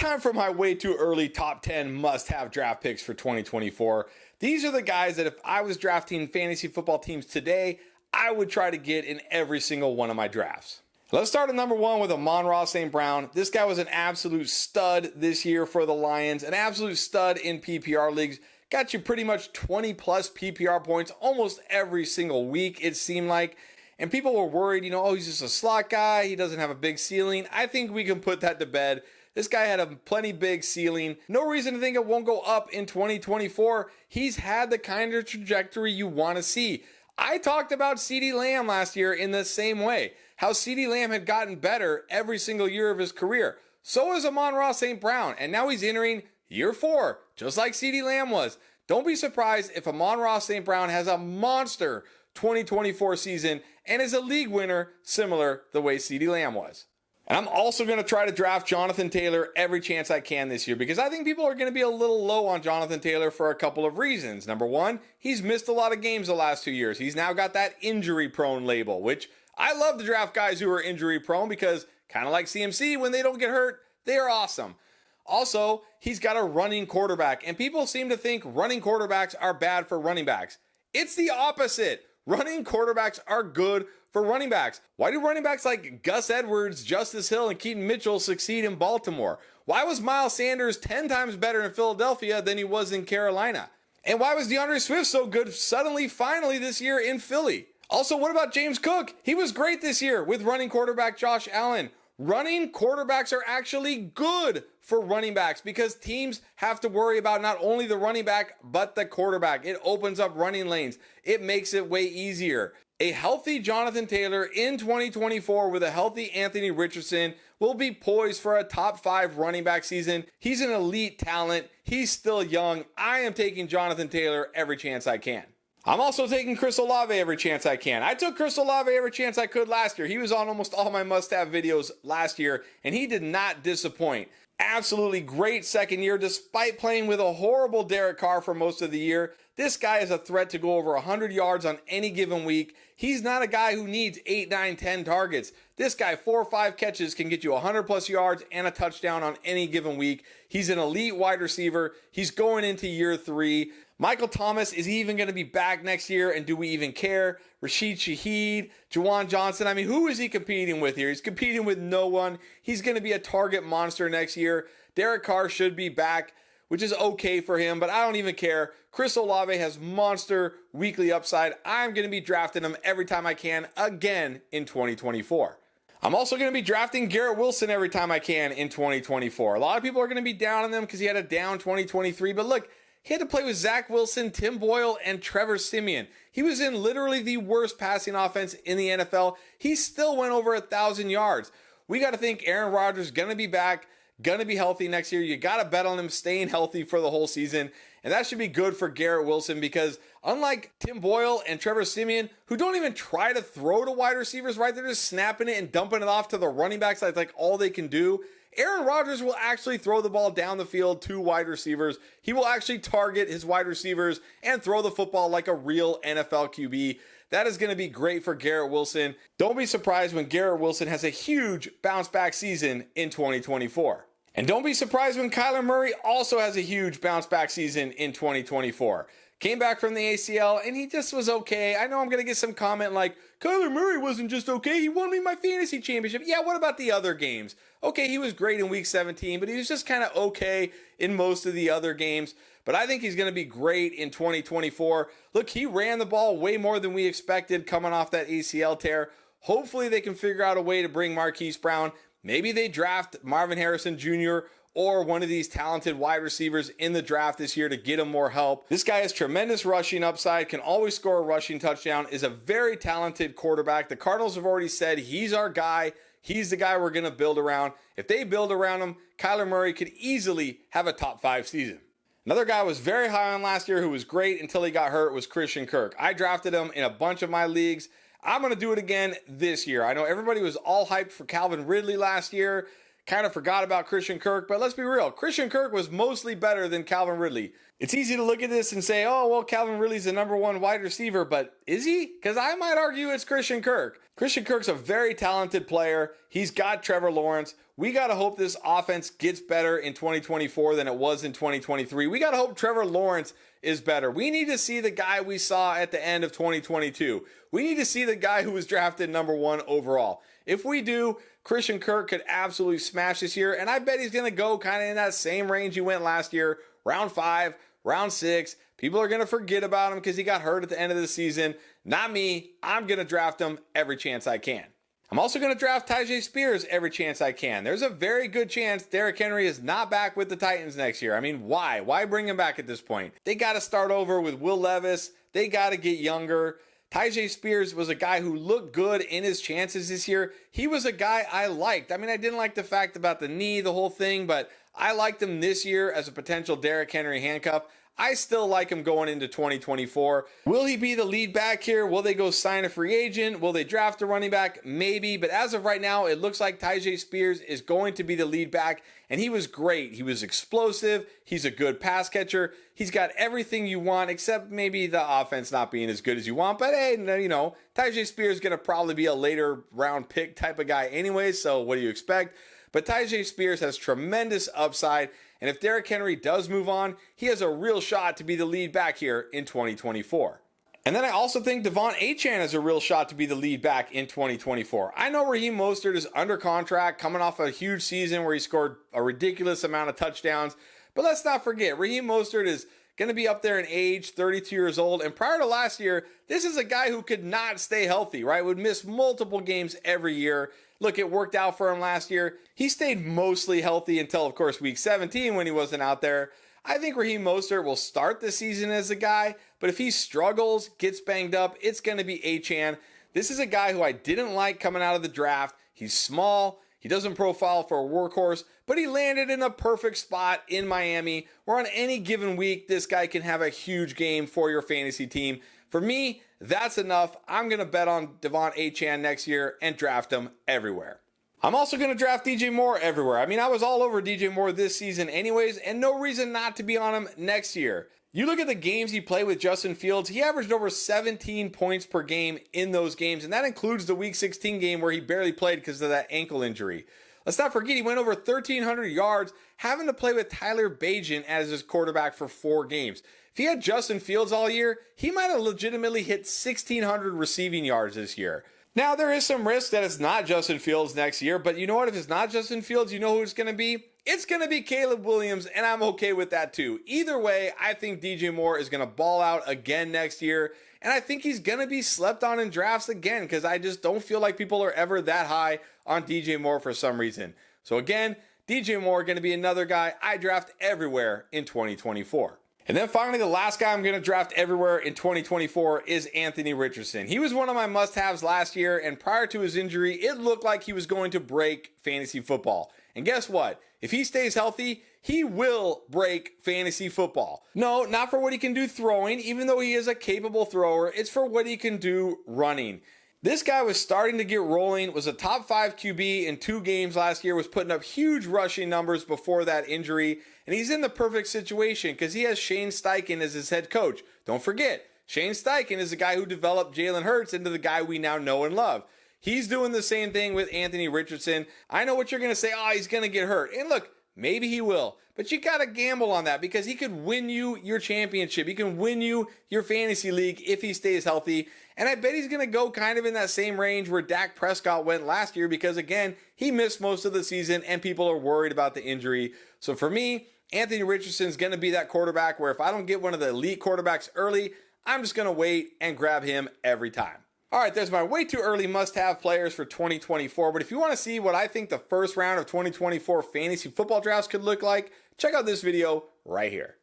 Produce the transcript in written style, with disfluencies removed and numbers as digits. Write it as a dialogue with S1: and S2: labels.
S1: time for my way too early top 10 must-have draft picks for 2024. These are the guys that if I was drafting fantasy football teams today, I would try to get in every single one of my drafts. Let's start at number 1 with Amon-Ra St. Brown. This guy was an absolute stud this year for the Lions, an absolute stud in PPR leagues. Got you pretty much 20 plus PPR points almost every single week, it seemed like. And people were worried, oh, he's just a slot guy. He doesn't have a big ceiling. I think we can put that to bed. This guy had a plenty big ceiling. No reason to think it won't go up in 2024. He's had the kind of trajectory you want to see. I talked about CeeDee Lamb last year in the same way. How CeeDee Lamb had gotten better every single year of his career. So is Amon-Ra St. Brown. And now he's entering year 4, just like CeeDee Lamb was. Don't be surprised if Amon-Ra St. Brown has a monster 2024 season and is a league winner similar the way CeeDee Lamb was. And I'm also going to try to draft Jonathan Taylor every chance I can this year because I think people are going to be a little low on Jonathan Taylor for a couple of reasons. Number 1, he's missed a lot of games the last 2 years. He's now got that injury prone label, which I love to draft guys who are injury prone because kind of like CMC, when they don't get hurt, they are awesome. Also, he's got a running quarterback, and people seem to think running quarterbacks are bad for running backs. It's the opposite. Running quarterbacks are good for running backs. Why do running backs like Gus Edwards, Justice Hill, and Keaton Mitchell succeed in Baltimore? Why was Miles Sanders 10 times better in Philadelphia than he was in Carolina? And why was DeAndre Swift so good finally this year in Philly? Also, what about James Cook? He was great this year with running quarterback Josh Allen. Running quarterbacks are actually good for running backs because teams have to worry about not only the running back, but the quarterback. It opens up running lanes. It makes it way easier. A healthy Jonathan Taylor in 2024 with a healthy Anthony Richardson will be poised for a top 5 running back season. He's an elite talent. He's still young. I am taking Jonathan Taylor every chance I can. I'm also taking Chris Olave every chance I can. I took Chris Olave every chance I could last year. He was on almost all my must-have videos last year, and he did not disappoint. Absolutely great second year, despite playing with a horrible Derek Carr for most of the year. This guy is a threat to go over 100 yards on any given week. He's not a guy who needs 8, 9, 10 targets. This guy, 4 or 5 catches, can get you 100 plus yards and a touchdown on any given week. He's an elite wide receiver. He's going into year 3. Michael Thomas is even going to be back next year, and do we even care? Rashid Shaheed, Juwan Johnson. I mean, who is he competing with here? He's competing with no one. He's going to be a target monster next year. Derek Carr should be back, which is okay for him, but I don't even care. Chris Olave has monster weekly upside. I'm going to be drafting him every time I can again in 2024. I'm also going to be drafting Garrett Wilson every time I can in 2024. A lot of people are going to be down on them because he had a down 2023, but look, he had to play with Zach Wilson, Tim Boyle, and Trevor Siemian. He was in literally the worst passing offense in the NFL. He still went over 1,000 yards. We got to think Aaron Rodgers is going to be back, going to be healthy next year. You got to bet on him staying healthy for the whole season. And that should be good for Garrett Wilson because unlike Tim Boyle and Trevor Siemian, who don't even try to throw to wide receivers, right? They're just snapping it and dumping it off to the running backs. That's like all they can do. Aaron Rodgers will actually throw the ball down the field to wide receivers. He will actually target his wide receivers and throw the football like a real NFL QB. That is going to be great for Garrett Wilson. Don't be surprised when Garrett Wilson has a huge bounce back season in 2024. And don't be surprised when Kyler Murray also has a huge bounce back season in 2024. Came back from the ACL and he just was okay. I know I'm going to get some comment like, Kyler Murray wasn't just okay, he won me my fantasy championship. Yeah, what about the other games? Okay, he was great in week 17, but he was just kind of okay in most of the other games. But I think he's going to be great in 2024. Look, he ran the ball way more than we expected coming off that ACL tear. Hopefully they can figure out a way to bring Marquise Brown. Maybe they draft Marvin Harrison Jr. or one of these talented wide receivers in the draft this year to get him more help. This guy has tremendous rushing upside, can always score a rushing touchdown, is a very talented quarterback. The Cardinals have already said he's our guy. He's the guy we're going to build around. If they build around him, Kyler Murray could easily have a top 5 season. Another guy I was very high on last year who was great until he got hurt was Christian Kirk. I drafted him in a bunch of my leagues. I'm going to do it again this year. I know everybody was all hyped for Calvin Ridley last year. kind of forgot about Christian Kirk, but let's be real. Christian Kirk was mostly better than Calvin Ridley. It's easy to look at this and say, oh, well, Calvin Ridley's the #1 wide receiver, but is he? Because I might argue it's Christian Kirk. Christian Kirk's a very talented player. He's got Trevor Lawrence. We got to hope this offense gets better in 2024 than it was in 2023. We got to hope Trevor Lawrence is better. We need to see the guy we saw at the end of 2022. We need to see the guy who was drafted #1 overall. If we do, Christian Kirk could absolutely smash this year, and I bet he's going to go kind of in that same range he went last year, round 5, round 6. People are going to forget about him because he got hurt at the end of the season. Not me. I'm going to draft him every chance I can. I'm also going to draft Tyjae Spears every chance I can. There's a very good chance Derrick Henry is not back with the Titans next year. I mean, why? Why bring him back at this point? They got to start over with Will Levis. They got to get younger. Tyjae Spears was a guy who looked good in his chances this year. He was a guy I liked. I mean, I didn't like the fact about the knee, the whole thing, but I liked him this year as a potential Derrick Henry handcuff. I still like him going into 2024. Will he be the lead back here? Will they go sign a free agent? Will they draft a running back? Maybe, but as of right now, it looks like Tyjae Spears is going to be the lead back, and he was great. He was explosive. He's a good pass catcher. He's got everything you want, except maybe the offense not being as good as you want. But hey, you know, Tyjae Spears is going to probably be a later round pick type of guy anyway, so what do you expect? But Tyjae Spears has tremendous upside, and if Derrick Henry does move on, he has a real shot to be the lead back here in 2024. And then I also think De'Von Achane has a real shot to be the lead back in 2024. I know Raheem Mostert is under contract, coming off a huge season where he scored a ridiculous amount of touchdowns, but let's not forget, Raheem Mostert is going to be up there in age, 32 years old, and prior to last year, this is a guy who could not stay healthy, right? Would miss multiple games every year. Look, it worked out for him last year. He stayed mostly healthy until, of course, week 17 when he wasn't out there. I think Raheem Mostert will start the season as a guy, but if he struggles, gets banged up, it's going to be Achane. This is a guy who I didn't like coming out of the draft. He's small. He doesn't profile for a workhorse, but he landed in a perfect spot in Miami where on any given week, this guy can have a huge game for your fantasy team. For me, that's enough. I'm going to bet on De'Von Achane next year and draft him everywhere. I'm also going to draft DJ Moore everywhere. I mean, I was all over DJ Moore this season anyways, and no reason not to be on him next year. You look at the games he played with Justin Fields, he averaged over 17 points per game in those games, and that includes the Week 16 game where he barely played because of that ankle injury. Let's not forget he went over 1,300 yards, having to play with Tyler Bagent as his quarterback for 4 games. If he had Justin Fields all year, he might have legitimately hit 1,600 receiving yards this year. Now, there is some risk that it's not Justin Fields next year, but you know what? If it's not Justin Fields, you know who it's going to be? It's going to be Caleb Williams, and I'm okay with that too. Either way, I think DJ Moore is going to ball out again next year, and I think he's going to be slept on in drafts again because I just don't feel like people are ever that high on DJ Moore for some reason. So again, DJ Moore going to be another guy I draft everywhere in 2024. And then finally, the last guy I'm going to draft everywhere in 2024 is Anthony Richardson. He was one of my must-haves last year, and prior to his injury, it looked like he was going to break fantasy football. And guess what? If he stays healthy, he will break fantasy football. No, not for what he can do throwing, even though he is a capable thrower. It's for what he can do running. This guy was starting to get rolling, was a top 5 QB in 2 games last year, was putting up huge rushing numbers before that injury, and he's in the perfect situation because he has Shane Steichen as his head coach. Don't forget, Shane Steichen is the guy who developed Jalen Hurts into the guy we now know and love. He's doing the same thing with Anthony Richardson. I know what you're going to say, oh, he's going to get hurt. And look, maybe he will. But you got to gamble on that because he could win you your championship. He can win you your fantasy league if he stays healthy. And I bet he's going to go kind of in that same range where Dak Prescott went last year because, again, he missed most of the season and people are worried about the injury. So for me, Anthony Richardson is going to be that quarterback where if I don't get one of the elite quarterbacks early, I'm just going to wait and grab him every time. All right, there's my way too early must-have players for 2024. But if you want to see what I think the first round of 2024 fantasy football drafts could look like, check out this video right here.